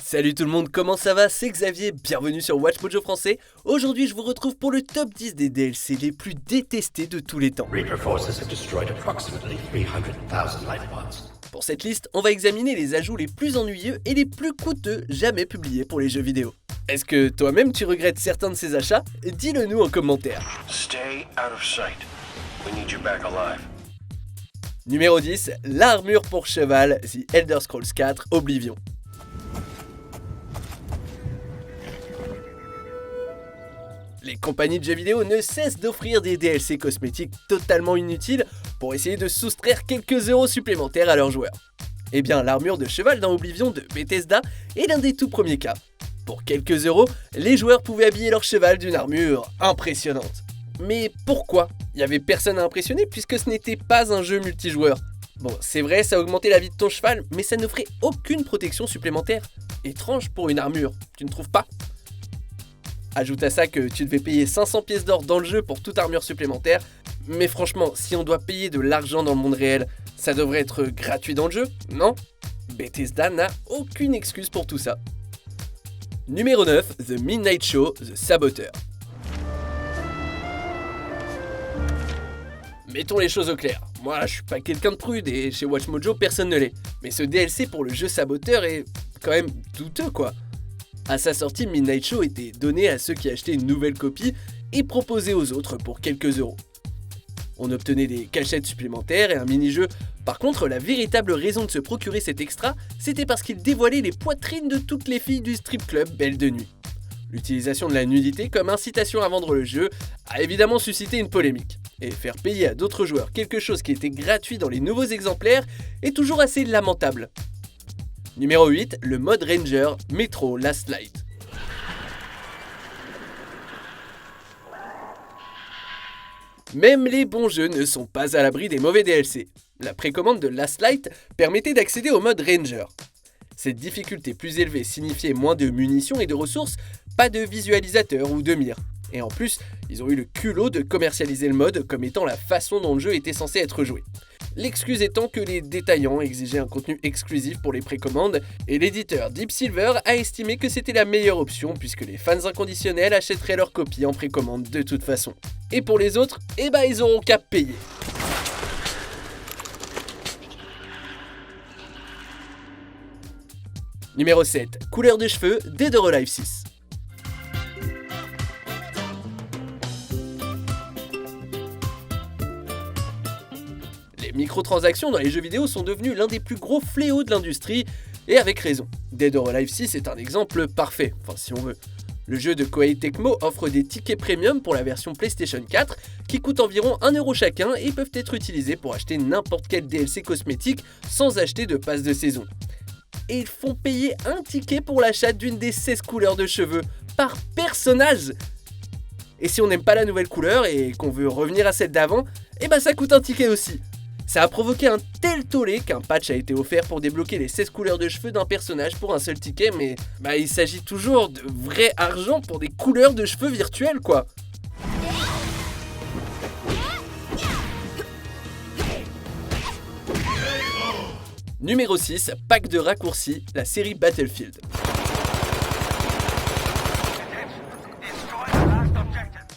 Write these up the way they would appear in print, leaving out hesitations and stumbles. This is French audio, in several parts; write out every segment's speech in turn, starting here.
Salut tout le monde, comment ça va? C'est Xavier, bienvenue sur Watch Mojo français. Aujourd'hui je vous retrouve pour le top 10 des DLC les plus détestés de tous les temps. Reaper forces have destroyed approximately 300,000 life pods. Pour cette liste, on va examiner les ajouts les plus ennuyeux et les plus coûteux jamais publiés pour les jeux vidéo. Est-ce que toi-même tu regrettes certains de ces achats? Dis-le nous en commentaire. Stay out of sight. We need you back alive. Numéro 10, l'armure pour cheval, The Elder Scrolls 4 Oblivion. Les compagnies de jeux vidéo ne cessent d'offrir des DLC cosmétiques totalement inutiles pour essayer de soustraire quelques euros supplémentaires à leurs joueurs. Eh bien, l'armure de cheval dans Oblivion de Bethesda est l'un des tout premiers cas. Pour quelques euros, les joueurs pouvaient habiller leur cheval d'une armure impressionnante. Mais pourquoi? Il n'y avait personne à impressionner puisque ce n'était pas un jeu multijoueur. Bon, c'est vrai, ça augmentait la vie de ton cheval, mais ça n'offrait aucune protection supplémentaire. Étrange pour une armure, tu ne trouves pas? Ajoute à ça que tu devais payer 500 pièces d'or dans le jeu pour toute armure supplémentaire. Mais franchement, si on doit payer de l'argent dans le monde réel, ça devrait être gratuit dans le jeu, non? Bethesda n'a aucune excuse pour tout ça. Numéro 9, The Midnight Show, The Saboteur. Mettons les choses au clair. Moi, je suis pas quelqu'un de prude et chez Watch Mojo, personne ne l'est. Mais ce DLC pour le jeu Saboteur est quand même douteux, quoi. À sa sortie, Midnight Show était donné à ceux qui achetaient une nouvelle copie et proposé aux autres pour quelques euros. On obtenait des cachettes supplémentaires et un mini-jeu. Par contre, la véritable raison de se procurer cet extra, c'était parce qu'il dévoilait les poitrines de toutes les filles du strip club Belle de Nuit. L'utilisation de la nudité comme incitation à vendre le jeu a évidemment suscité une polémique. Et faire payer à d'autres joueurs quelque chose qui était gratuit dans les nouveaux exemplaires est toujours assez lamentable. Numéro 8, le mode Ranger, Metro Last Light. Même les bons jeux ne sont pas à l'abri des mauvais DLC. La précommande de Last Light permettait d'accéder au mode Ranger. Cette difficulté plus élevée signifiait moins de munitions et de ressources, pas de visualisateur ou de mire. Et en plus, ils ont eu le culot de commercialiser le mode comme étant la façon dont le jeu était censé être joué. L'excuse étant que les détaillants exigeaient un contenu exclusif pour les précommandes, et l'éditeur Deep Silver a estimé que c'était la meilleure option puisque les fans inconditionnels achèteraient leur copie en précommande de toute façon. Et pour les autres, ils auront qu'à payer. Numéro 7, couleur de cheveux, Dead or Alive 6. Les microtransactions dans les jeux vidéo sont devenues l'un des plus gros fléaux de l'industrie, et avec raison. Dead or Alive 6 est un exemple parfait, enfin si on veut. Le jeu de Koei Tecmo offre des tickets premium pour la version PlayStation 4 qui coûtent environ 1€ chacun et peuvent être utilisés pour acheter n'importe quel DLC cosmétique sans acheter de passe de saison. Et ils font payer un ticket pour l'achat d'une des 16 couleurs de cheveux par personnage. Et si on n'aime pas la nouvelle couleur et qu'on veut revenir à celle d'avant, ça coûte un ticket aussi. Ça a provoqué un tel tollé qu'un patch a été offert pour débloquer les 16 couleurs de cheveux d'un personnage pour un seul ticket, mais il s'agit toujours de vrai argent pour des couleurs de cheveux virtuelles, quoi. Numéro 6, pack de raccourcis, la série Battlefield.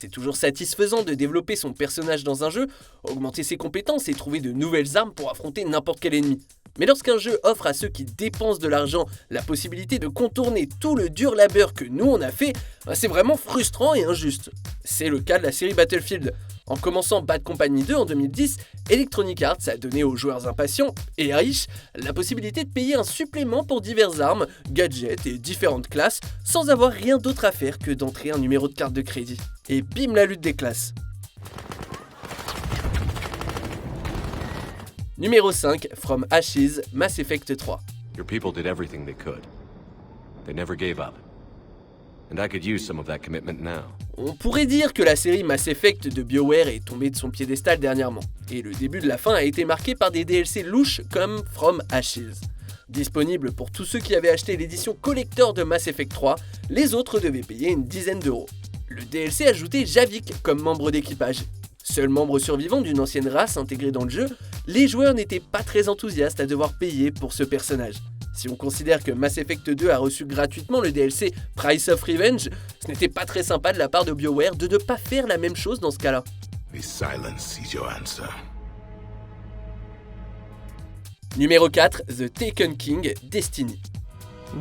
C'est toujours satisfaisant de développer son personnage dans un jeu, augmenter ses compétences et trouver de nouvelles armes pour affronter n'importe quel ennemi. Mais lorsqu'un jeu offre à ceux qui dépensent de l'argent la possibilité de contourner tout le dur labeur que nous on a fait, c'est vraiment frustrant et injuste. C'est le cas de la série Battlefield. En commençant Bad Company 2 en 2010, Electronic Arts a donné aux joueurs impatients et riches la possibilité de payer un supplément pour diverses armes, gadgets et différentes classes sans avoir rien d'autre à faire que d'entrer un numéro de carte de crédit. Et bim, la lutte des classes. Numéro 5, From Ashes, Mass Effect 3. Your people did everything they could. They never gave up. And I could use some of that commitment now. On pourrait dire que la série Mass Effect de BioWare est tombée de son piédestal dernièrement, et le début de la fin a été marqué par des DLC louches comme From Ashes. Disponible pour tous ceux qui avaient acheté l'édition collector de Mass Effect 3, les autres devaient payer une dizaine d'euros. Le DLC ajoutait Javik comme membre d'équipage. Seul membre survivant d'une ancienne race intégrée dans le jeu, les joueurs n'étaient pas très enthousiastes à devoir payer pour ce personnage. Si on considère que Mass Effect 2 a reçu gratuitement le DLC Price of Revenge, ce n'était pas très sympa de la part de BioWare de ne pas faire la même chose dans ce cas-là. The silence is your answer. Numéro 4, The Taken King, Destiny.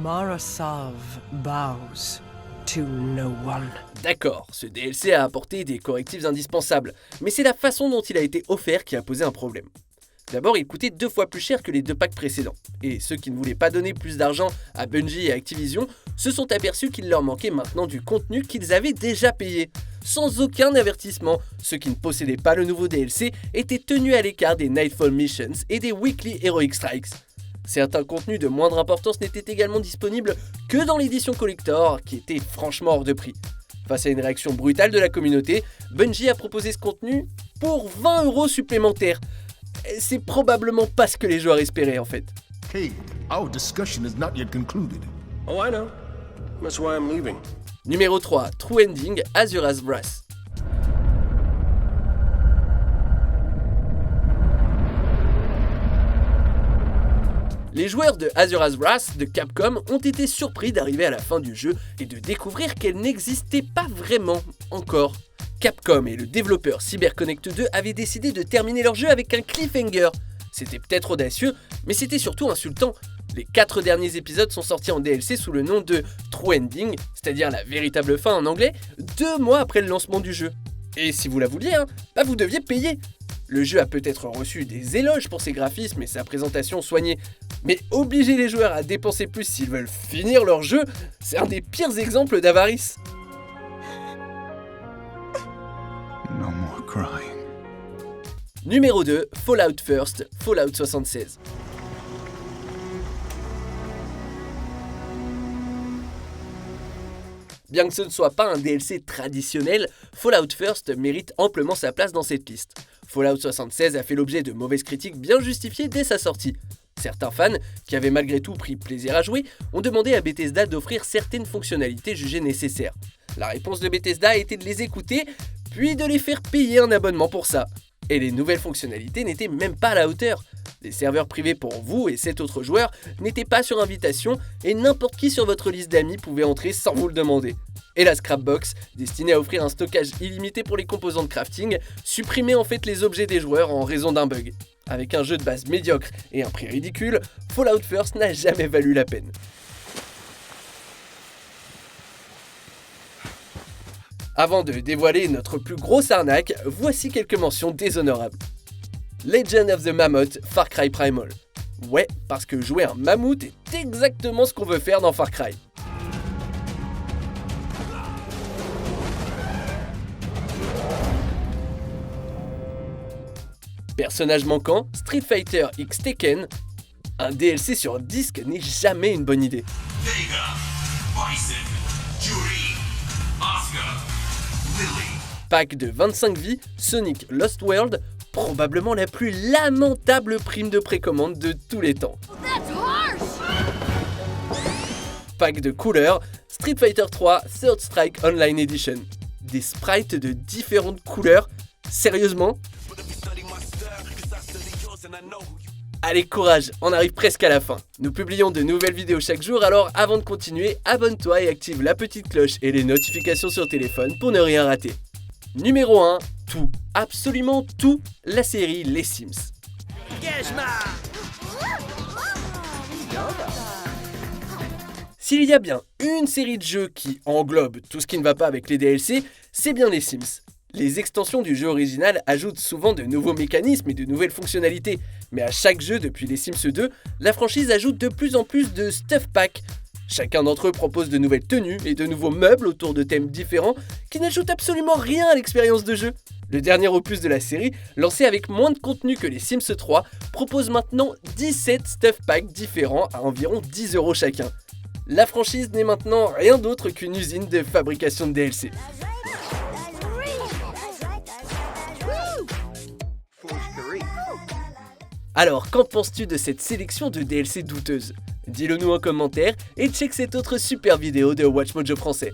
Mara Sov bows to no one. D'accord, ce DLC a apporté des correctifs indispensables, mais c'est la façon dont il a été offert qui a posé un problème. D'abord, il coûtait 2 fois plus cher que les 2 packs précédents, et ceux qui ne voulaient pas donner plus d'argent à Bungie et Activision se sont aperçus qu'il leur manquait maintenant du contenu qu'ils avaient déjà payé. Sans aucun avertissement, ceux qui ne possédaient pas le nouveau DLC étaient tenus à l'écart des Nightfall Missions et des Weekly Heroic Strikes. Certains contenus de moindre importance n'étaient également disponibles que dans l'édition collector, qui était franchement hors de prix. Face à une réaction brutale de la communauté, Bungie a proposé ce contenu pour 20 € supplémentaires. C'est probablement pas ce que les joueurs espéraient en fait. Hey, our discussion is not yet concluded. Oh, I know. That's why I'm leaving. Numéro 3, True Ending, Azura's Wrath. Les joueurs de Azura's Wrath de Capcom ont été surpris d'arriver à la fin du jeu et de découvrir qu'elle n'existait pas vraiment encore. Capcom et le développeur CyberConnect 2 avaient décidé de terminer leur jeu avec un cliffhanger. C'était peut-être audacieux, mais c'était surtout insultant. Les 4 derniers épisodes sont sortis en DLC sous le nom de True Ending, c'est-à-dire la véritable fin en anglais, 2 mois après le lancement du jeu. Et si vous la vouliez, vous deviez payer. Le jeu a peut-être reçu des éloges pour ses graphismes et sa présentation soignée, mais obliger les joueurs à dépenser plus s'ils veulent finir leur jeu, c'est un des pires exemples d'avarice. No more crying. Numéro 2, Fallout First, Fallout 76. Bien que ce ne soit pas un DLC traditionnel, Fallout First mérite amplement sa place dans cette liste. Fallout 76 a fait l'objet de mauvaises critiques bien justifiées dès sa sortie. Certains fans, qui avaient malgré tout pris plaisir à jouer, ont demandé à Bethesda d'offrir certaines fonctionnalités jugées nécessaires. La réponse de Bethesda a été de les écouter, puis de les faire payer un abonnement pour ça. Et les nouvelles fonctionnalités n'étaient même pas à la hauteur. Des serveurs privés pour vous et 7 autres joueurs n'étaient pas sur invitation et n'importe qui sur votre liste d'amis pouvait entrer sans vous le demander. Et la Scrapbox, destinée à offrir un stockage illimité pour les composants de crafting, supprimait en fait les objets des joueurs en raison d'un bug. Avec un jeu de base médiocre et un prix ridicule, Fallout First n'a jamais valu la peine. Avant de dévoiler notre plus grosse arnaque, voici quelques mentions déshonorables. Legend of the Mammoth, Far Cry Primal. Ouais, parce que jouer un mammouth est exactement ce qu'on veut faire dans Far Cry. Personnage manquant, Street Fighter X Tekken. Un DLC sur disque n'est jamais une bonne idée. Vega, Bison, Jury, Oscar, Lily. Pack de 25 vies, Sonic Lost World, probablement la plus lamentable prime de précommande de tous les temps. Pack de couleurs, Street Fighter 3 Third Strike Online Edition. Des sprites de différentes couleurs, sérieusement ? Allez, courage, on arrive presque à la fin. Nous publions de nouvelles vidéos chaque jour, alors avant de continuer, abonne-toi et active la petite cloche et les notifications sur téléphone pour ne rien rater. Numéro 1, tout, absolument tout, la série Les Sims. S'il y a bien une série de jeux qui englobe tout ce qui ne va pas avec les DLC, c'est bien Les Sims. Les extensions du jeu original ajoutent souvent de nouveaux mécanismes et de nouvelles fonctionnalités, mais à chaque jeu depuis Les Sims 2, la franchise ajoute de plus en plus de stuff pack. Chacun d'entre eux propose de nouvelles tenues et de nouveaux meubles autour de thèmes différents qui n'ajoutent absolument rien à l'expérience de jeu. Le dernier opus de la série, lancé avec moins de contenu que les Sims 3, propose maintenant 17 stuff packs différents à environ 10 € chacun. La franchise n'est maintenant rien d'autre qu'une usine de fabrication de DLC. Alors, qu'en penses-tu de cette sélection de DLC douteuse ? Dis-le nous en commentaire et check cette autre super vidéo de WatchMojo français.